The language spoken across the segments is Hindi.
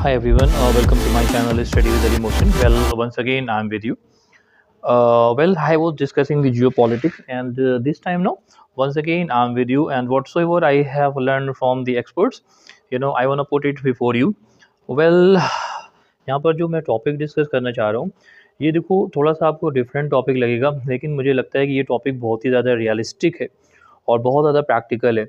Hi everyone, welcome to my channel Study with Eddie Motion. Well, once again, I'm with you. I was discussing the geopolitics, and this time, no, once again, I'm with you. And whatsoever I have learned from the experts, I want to put it before you. Well, यहाँ पर जो मैं टॉपिक डिस्कस करना चाह रहा हूँ, ये देखो थोड़ा सा आपको डिफरेंट टॉपिक लगेगा, लेकिन मुझे लगता है कि ये टॉपिक बहुत ही ज़्यादा रियलिस्टिक है और बहुत ज़्यादा प्रैक्टिकल है।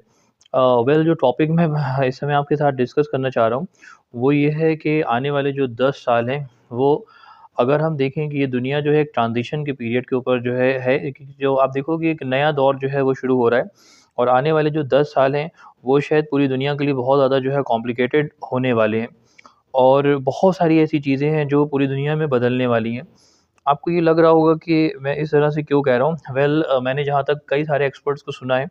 जो टॉपिक मैं इस समय आपके साथ डिस्कस करना चाह रहा हूँ, वो ये है कि आने वाले जो 10 साल हैं, वो अगर हम देखें कि ये दुनिया जो है एक ट्रांज़िशन के पीरियड के ऊपर जो है एक जो आप देखोगे एक नया दौर जो है वो शुरू हो रहा है और आने वाले जो 10 साल हैं, वो शायद पूरी दुनिया के लिए बहुत ज़्यादा जो है कॉम्प्लिकेटेड होने वाले हैं और बहुत सारी ऐसी चीज़ें हैं जो पूरी दुनिया में बदलने वाली हैं। आपको ये लग रहा होगा कि मैं इस तरह से क्यों कह रहा हूँ? मैंने जहाँ तक कई सारे एक्सपर्ट्स को सुना है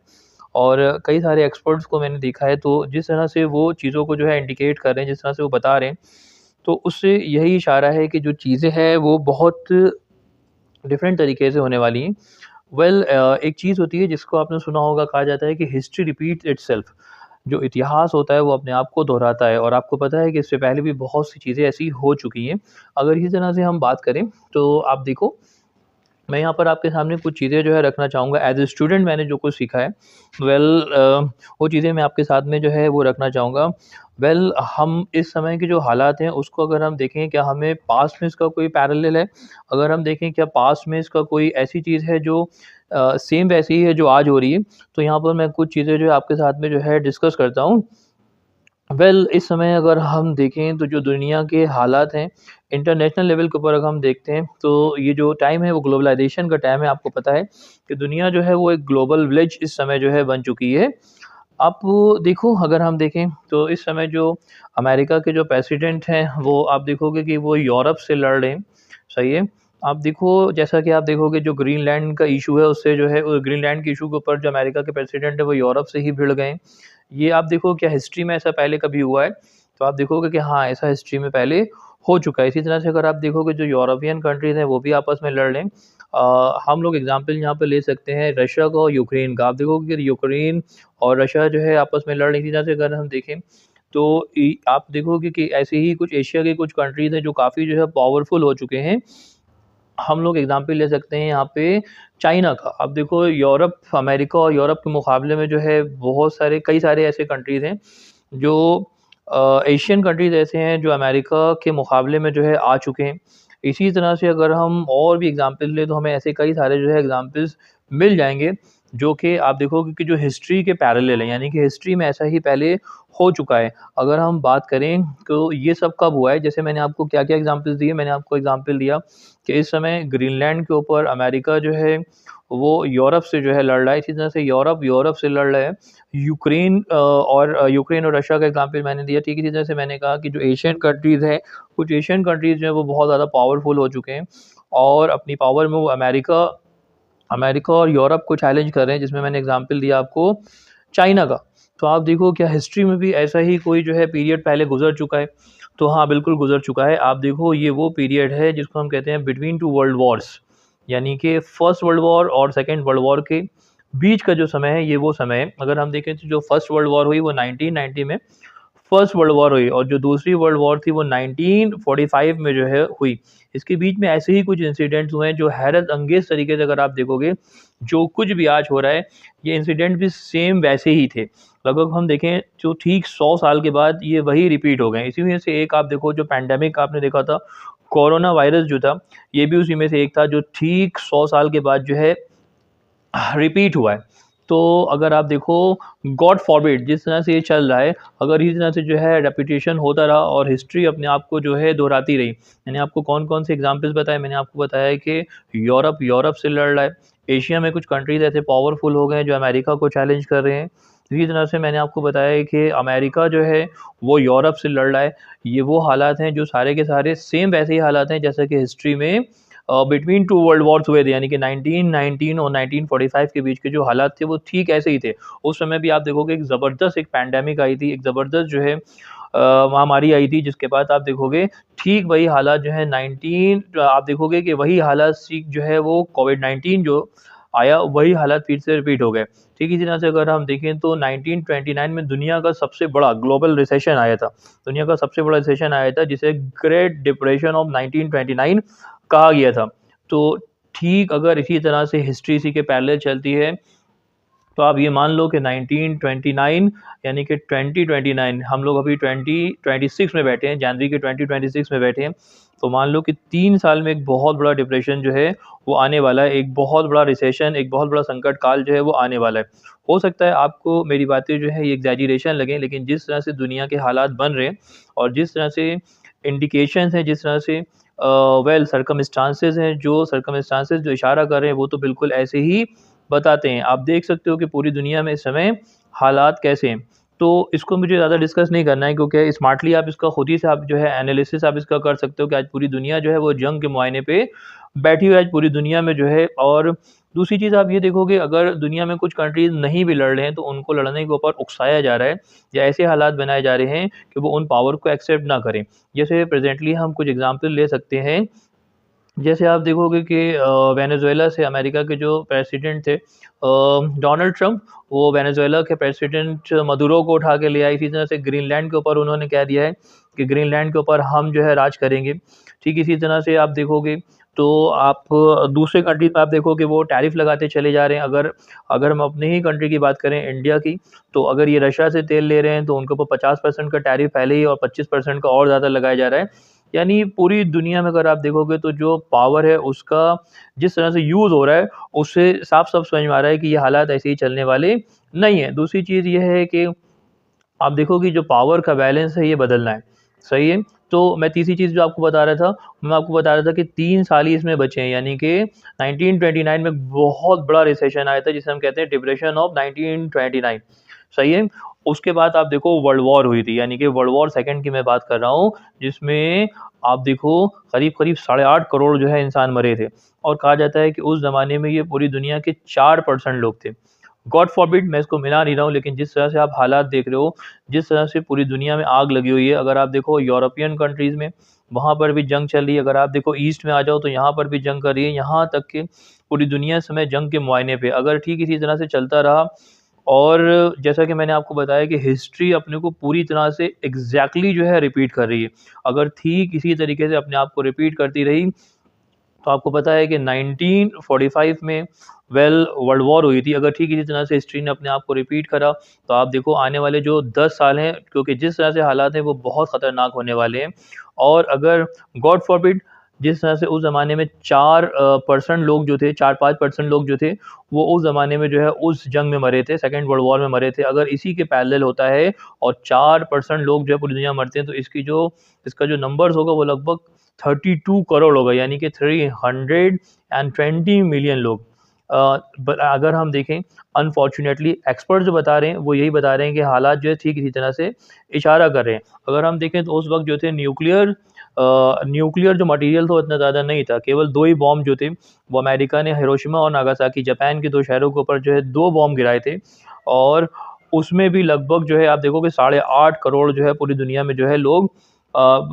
और कई सारे एक्सपर्ट्स को मैंने देखा है, तो जिस तरह से वो चीज़ों को जो है इंडिकेट कर रहे हैं, जिस तरह से वो बता रहे हैं, तो उससे यही इशारा है कि जो चीज़ें हैं वो बहुत डिफरेंट तरीके से होने वाली हैं। एक चीज़ होती है जिसको आपने सुना होगा, कहा जाता है कि हिस्ट्री रिपीट्स इटसेल्फ। जो इतिहास होता है वो अपने आप को दोहराता है और आपको पता है कि इससे पहले भी बहुत सी चीज़ें ऐसी हो चुकी हैं। अगर इसी तरह से हम बात करें तो आप देखो, मैं यहाँ पर आपके सामने कुछ चीज़ें जो है रखना चाहूँगा एज़ अ स्टूडेंट मैंने जो कुछ सीखा है। वो चीज़ें मैं आपके साथ में जो है वो रखना चाहूँगा। हम इस समय के जो हालात हैं उसको अगर हम देखें, क्या हमें पास्ट में इसका कोई पैरेलल है? अगर हम देखें क्या पास्ट में इसका कोई ऐसी चीज़ है जो सेम वैसी ही है जो आज हो रही है? तो यहाँ पर मैं कुछ चीज़ें जो है आपके साथ में जो है डिस्कस करता हूँ। इस समय अगर हम देखें तो जो दुनिया के हालात हैं, इंटरनेशनल लेवल के ऊपर अगर हम देखते हैं, तो ये जो टाइम है वो ग्लोबलाइज़ेशन का टाइम है। आपको पता है कि दुनिया जो है वो एक ग्लोबल विलेज इस समय जो है बन चुकी है। आप देखो, अगर हम देखें तो इस समय जो अमेरिका के जो प्रेसिडेंट हैं, वो आप देखोगे कि वो यूरोप से लड़ रहे हैं, सही है? आप देखो, जैसा कि आप देखोगे जो ग्रीनलैंड का इश्यू है उससे जो है ग्रीनलैंड के इश्यू के ऊपर जो अमेरिका के प्रेसिडेंट है वो यूरोप से ही भिड़ गए हैं। ये आप देखो, क्या हिस्ट्री में ऐसा पहले कभी हुआ है? तो आप देखोगे कि हाँ, ऐसा हिस्ट्री में पहले हो चुका है। इसी तरह से अगर आप देखोगे जो यूरोपियन कंट्रीज़ हैं वो भी आपस में लड़ रहे हैं। हम लोग एग्ज़ाम्पल यहाँ पे ले सकते हैं रशिया का और यूक्रेन का। आप देखोगे कि यूक्रेन और रशिया जो है आपस में लड़ रही थी। इसी तरह से अगर हम देखें तो आप देखोगे कि ऐसे ही कुछ एशिया के कुछ कंट्रीज़ हैं जो काफ़ी जो है पावरफुल हो चुके हैं। हम लोग एग्ज़ाम्पल ले सकते हैं यहाँ पे चाइना का। अब देखो, अमेरिका और यूरोप के मुकाबले में जो है बहुत सारे कई सारे ऐसे कंट्रीज़ हैं जो एशियन कंट्रीज़ ऐसे हैं जो अमेरिका के मुकाबले में जो है आ चुके हैं। इसी तरह से अगर हम और भी एग्ज़ाम्पल लें तो हमें ऐसे कई सारे जो है एग्ज़ाम्पल्स मिल जाएँगे, जो कि आप देखोगे कि जो हिस्ट्री के पैरेलल हैं, यानी कि हिस्ट्री में ऐसा ही पहले हो चुका है। अगर हम बात करें तो ये सब कब हुआ है, जैसे मैंने आपको क्या-क्या एग्ज़ाम्पल्स दिए, मैंने आपको एग्ज़ाम्पल दिया कि इस समय ग्रीनलैंड के ऊपर अमेरिका जो है वो यूरोप से जो है लड़ रहा है। इसी तरह से यूरोप से लड़ रहा है। यूक्रेन और रशिया का एग्ज़ाम्पल मैंने दिया। ठीक इसी तरह से मैंने कहा कि जो एशियन कंट्रीज़ हैं, कुछ एशियन कंट्रीज़ जो हैं वो बहुत ज़्यादा पावरफुल हो चुके हैं और अपनी पावर में वो अमेरिका अमेरिका और यूरोप को चैलेंज कर रहे हैं, जिसमें मैंने एग्ज़ाम्पल दिया आपको चाइना का। तो आप देखो, क्या हिस्ट्री में भी ऐसा ही कोई जो है पीरियड पहले गुज़र चुका है? तो हाँ, बिल्कुल गुज़र चुका है। आप देखो, ये वो पीरियड है जिसको हम कहते हैं बिटवीन 2 वर्ल्ड वॉर्स, यानी कि फर्स्ट वर्ल्ड वॉर और सेकंड वर्ल्ड वॉर के बीच का जो समय है, ये वो समय है। अगर हम देखें तो जो फर्स्ट वर्ल्ड वॉर हुई वो 1990 में फर्स्ट वर्ल्ड वॉर हुई और जो दूसरी वर्ल्ड वॉर थी वो 1945 में जो है हुई। इसके बीच में ऐसे ही कुछ इंसिडेंट्स हुए हैं जो हैरत अंगेज़ तरीके से अगर आप देखोगे, जो कुछ भी आज हो रहा है, ये इंसिडेंट भी सेम वैसे ही थे। लगभग हम देखें जो ठीक 100 साल के बाद ये वही रिपीट हो गए हैं। इसी वजह से एक आप देखो, जो पैंडेमिक आपने देखा था, कोरोना वायरस जो था, ये भी उसी में से एक था जो ठीक 100 साल के बाद जो है रिपीट हुआ है। तो अगर आप देखो, गॉड फॉरबिड जिस तरह से ये चल रहा है, अगर इसी तरह से जो है रेपिटेशन होता रहा और हिस्ट्री अपने आप को जो है दोहराती रही। मैंने आपको कौन-कौन से एग्ज़ाम्पल्स बताए? मैंने आपको बताया है कि यूरोप से लड़ रहा है। एशिया में कुछ कंट्रीज़ ऐसे पावरफुल हो गए हैं जो अमेरिका को चैलेंज कर रहे हैं। इसी तरह से मैंने आपको बताया है कि अमेरिका जो है वो यूरोप से लड़ रहा है। ये वो हालात हैं जो सारे के सारे सेम वैसे ही हालात हैं जैसे कि हिस्ट्री में बिटवीन 2 वर्ल्ड वॉर्स हुए थे, यानी कि 1919 और 1945 के बीच के जो हालात थे वो ठीक ऐसे ही थे। उस समय भी आप देखोगे एक ज़बरदस्त एक पैंडेमिक आई थी, एक ज़बरदस्त जो है महामारी आई थी, जिसके बाद आप देखोगे ठीक वही हालात जो है 19 आप देखोगे कि वही हालात जो है वो कोविड-19 जो आया वही हालात फिर से रिपीट हो गए। ठीक इसी तरह से अगर हम देखें तो 1929 में दुनिया का सबसे बड़ा ग्लोबल रिसेशन आया था। दुनिया का सबसे बड़ा रिसेशन आया था जिसे ग्रेट डिप्रेशन ऑफ 1929 कहा गया था। तो ठीक अगर इसी तरह से हिस्ट्री इसी के पैरेलल चलती है तो आप ये मान लो कि 1929 यानी कि 2029 हम लोग अभी 2026 में बैठे हैं, जनवरी के 2026 में बैठे हैं। तो मान लो कि 3 साल में एक बहुत बड़ा डिप्रेशन जो है वो आने वाला है, एक बहुत बड़ा रिसेशन, एक बहुत बड़ा संकट काल जो है वो आने वाला है। हो सकता है आपको मेरी बातें जो है ये एग्जैजरेशन लगें, लेकिन जिस तरह से दुनिया के हालात बन रहे हैं और जिस तरह से इंडिकेशंस हैं, जिस तरह से सर्कमस्टांसेस हैं, जो सर्कमस्टांसेस जो इशारा कर रहे हैं वो तो बिल्कुल ऐसे ही बताते हैं। आप देख सकते हो कि पूरी दुनिया में इस समय हालात कैसे हैं। तो इसको मुझे ज़्यादा डिस्कस नहीं करना है क्योंकि स्मार्टली आप इसका खुद ही से आप जो है एनालिसिस आप इसका कर सकते हो कि आज पूरी दुनिया जो है वो जंग के मुआयने पे बैठी हुई है आज पूरी दुनिया में जो है। और दूसरी चीज़ आप ये देखोगे अगर दुनिया में कुछ कंट्रीज़ नहीं भी लड़ रहे हैं तो उनको लड़ने के ऊपर उकसाया जा रहा है या ऐसे हालात बनाए जा रहे हैं कि वो उन पावर को एक्सेप्ट ना करें। जैसे प्रेज़ेंटली हम कुछ एग्ज़ाम्पल ले सकते हैं। जैसे आप देखोगे कि वेनेज़ुएला से अमेरिका के जो प्रेसिडेंट थे डोनाल्ड ट्रंप, वो वेनेज़ुएला के प्रेसिडेंट मदुरो को उठा के ले आए। इसी तरह से ग्रीनलैंड के ऊपर उन्होंने कह दिया है कि ग्रीनलैंड के ऊपर हम जो है राज करेंगे। ठीक इसी तरह से आप देखोगे तो आप दूसरे कंट्री पे आप देखोगे वो टैरिफ लगाते चले जा रहे हैं। अगर अगर हम अपनी ही कंट्री की बात करें इंडिया की, तो अगर ये रशिया से तेल ले रहे हैं तो उनके ऊपर 50% का टैरिफ पहले ही और 25% का और ज़्यादा लगाया जा रहा है। यानी पूरी दुनिया में अगर आप देखोगे तो जो पावर है उसका जिस तरह से यूज़ हो रहा है, उससे साफ-साफ समझ में आ रहा है कि ये हालात ऐसे ही चलने वाले नहीं हैं। दूसरी चीज़ ये है कि आप देखोगे जो पावर का बैलेंस है ये बदलना है, सही है? तो मैं तीसरी चीज़ जो आपको बता रहा था, मैं आपको बता रहा था कि 3 साल ही इसमें बचे हैं, यानी कि 1929 में बहुत बड़ा रिसेशन आया था जिसे हम कहते हैं डिप्रेशन ऑफ 1929, सही है? उसके बाद आप देखो वर्ल्ड वॉर हुई थी, यानी कि वर्ल्ड वॉर सेकंड की मैं बात कर रहा हूँ, जिसमें आप देखो करीब-करीब 8.5 करोड़ जो है इंसान मरे थे और कहा जाता है कि उस ज़माने में ये पूरी दुनिया के 4% लोग थे। गॉड फॉरबिड मैं इसको मिला नहीं रहा हूँ, लेकिन जिस तरह से आप हालात देख रहे हो, जिस तरह से पूरी दुनिया में आग लगी हुई है, अगर आप देखो यूरोपियन कंट्रीज़ में, वहाँ पर भी जंग चल रही है। अगर आप देखो ईस्ट में आ जाओ तो यहाँ पर भी जंग कर रही है। यहाँ तक कि पूरी दुनिया इस समय जंग के मुआयने पे, अगर ठीक इसी तरह से चलता रहा और जैसा कि मैंने आपको बताया कि हिस्ट्री अपने को पूरी तरह से एग्ज़ैक्टली जो है रिपीट कर रही है। अगर ठीक इसी तरीके से अपने आप को रिपीट करती रही तो आपको पता है कि 1945 में वर्ल्ड वॉर हुई थी। अगर ठीक इसी तरह से हिस्ट्री ने अपने आप को रिपीट करा, तो आप देखो आने वाले जो 10 साल हैं, क्योंकि जिस तरह से हालात हैं वो बहुत ख़तरनाक होने वाले हैं। और अगर गॉड फ़ॉरबिड जिस तरह से उस ज़माने में 4% लोग जो थे, 4-5% लोग जो थे, वो उस ज़माने में जो है उस जंग में मरे थे, सेकंड वर्ल्ड वॉर में मरे थे। अगर इसी के पैरेलल होता है और 4% लोग जो है पूरी दुनिया में मरते हैं, तो इसका जो नंबर्स होगा वो लगभग 32 करोड़ होगा, यानी कि 320 मिलियन लोग। अगर हम देखें अनफॉर्चुनेटली एक्सपर्ट जो बता रहे हैं वो यही बता रहे हैं कि हालात जो है ठीक इसी तरह से इशारा कर रहे हैं। अगर हम देखें तो उस वक़्त जो थे न्यूक्लियर जो मटेरियल था वो इतना ज़्यादा नहीं था, केवल 2 ही बॉम्ब जो थे वो अमेरिका ने हिरोशिमा और नागासाकी जापान के 2 शहरों के ऊपर जो है 2 बॉम्ब गिराए थे। और उसमें भी लगभग जो है आप देखोगे 8.5 करोड़ जो है पूरी दुनिया में जो है लोग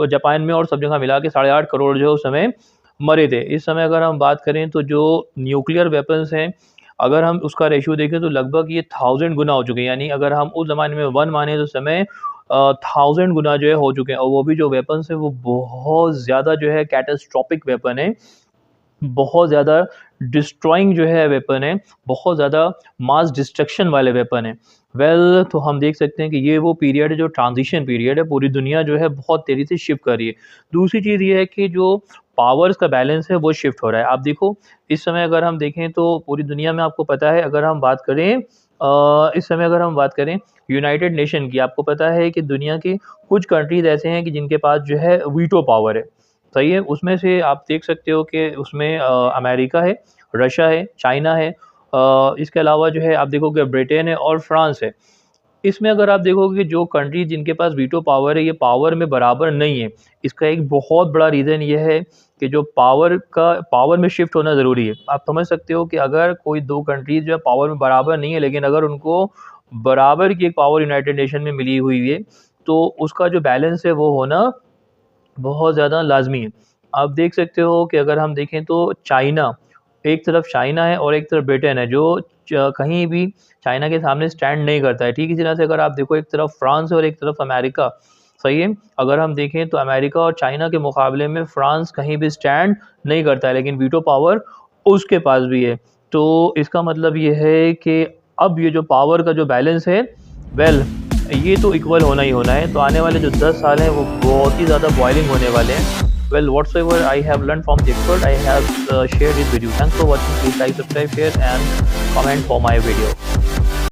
जापान में और सब जगह मिला के 8.5 करोड़ जो है उस समय मरे थे। इस समय अगर हम बात करें तो जो न्यूक्लियर वेपन्स हैं, अगर हम उसका रेशियो देखें तो लगभग ये 1000 गुना हो चुके हैं। यानी अगर हम उस ज़माने में 1 माने तो समय 1000 गुना जो है हो चुके हैं और वो भी जो वेपन्स हैं वो बहुत ज़्यादा जो है कैटास्ट्रोफिक वेपन है। बहुत ज़्यादा डिस्ट्रॉइंग जो है वेपन है, बहुत ज़्यादा मास डिस्ट्रक्शन वाले वेपन है। तो हम देख सकते हैं कि ये वो पीरियड है जो ट्रांज़िशन पीरियड है, पूरी दुनिया जो है बहुत तेज़ी से शिफ्ट कर रही है। दूसरी चीज़ ये है कि जो पावर्स का बैलेंस है वो शिफ्ट हो रहा है। आप देखो इस समय अगर हम देखें तो पूरी दुनिया में आपको पता है अगर हम बात करें इस समय अगर हम बात करें यूनाइटेड नेशन की, आपको पता है कि दुनिया के कुछ कंट्रीज़ ऐसे हैं कि जिनके पास जो है वीटो पावर है। सही है? उसमें से आप देख सकते हो कि उसमें अमेरिका है, रशिया है, चाइना है, इसके अलावा जो है आप देखोगे ब्रिटेन है और फ्रांस है। इसमें अगर आप देखोगे जो कंट्री जिनके पास वीटो पावर है, ये पावर में बराबर नहीं है। इसका एक बहुत बड़ा रीज़न ये है कि जो पावर में शिफ्ट होना ज़रूरी है। आप समझ सकते हो कि अगर कोई 2 कंट्रीज़ जो है पावर में बराबर नहीं है, लेकिन अगर उनको बराबर की एक पावर यूनाइटेड नेशन में मिली हुई है, तो उसका जो बैलेंस है वो होना बहुत ज़्यादा लाज़मी है। आप देख सकते हो कि अगर हम देखें तो चाइना एक तरफ चाइना है और एक तरफ ब्रिटेन है जो कहीं भी चाइना के सामने स्टैंड नहीं करता है। ठीक इसी तरह से अगर आप देखो एक तरफ फ्रांस है और एक तरफ अमेरिका, सही है। अगर हम देखें तो अमेरिका और चाइना के मुकाबले में फ्रांस कहीं भी स्टैंड नहीं करता है, लेकिन वीटो पावर उसके पास भी है। तो इसका मतलब ये है कि अब ये जो पावर का जो बैलेंस है, वेल ये तो इक्वल होना ही होना है। तो आने वाले जो 10 साल हैं वो बहुत ही ज़्यादा बॉइलिंग होने वाले हैं। Well, whatsoever I have learned from the expert, I have shared it with you. Thanks for watching. Please like, subscribe, share, and comment for my video.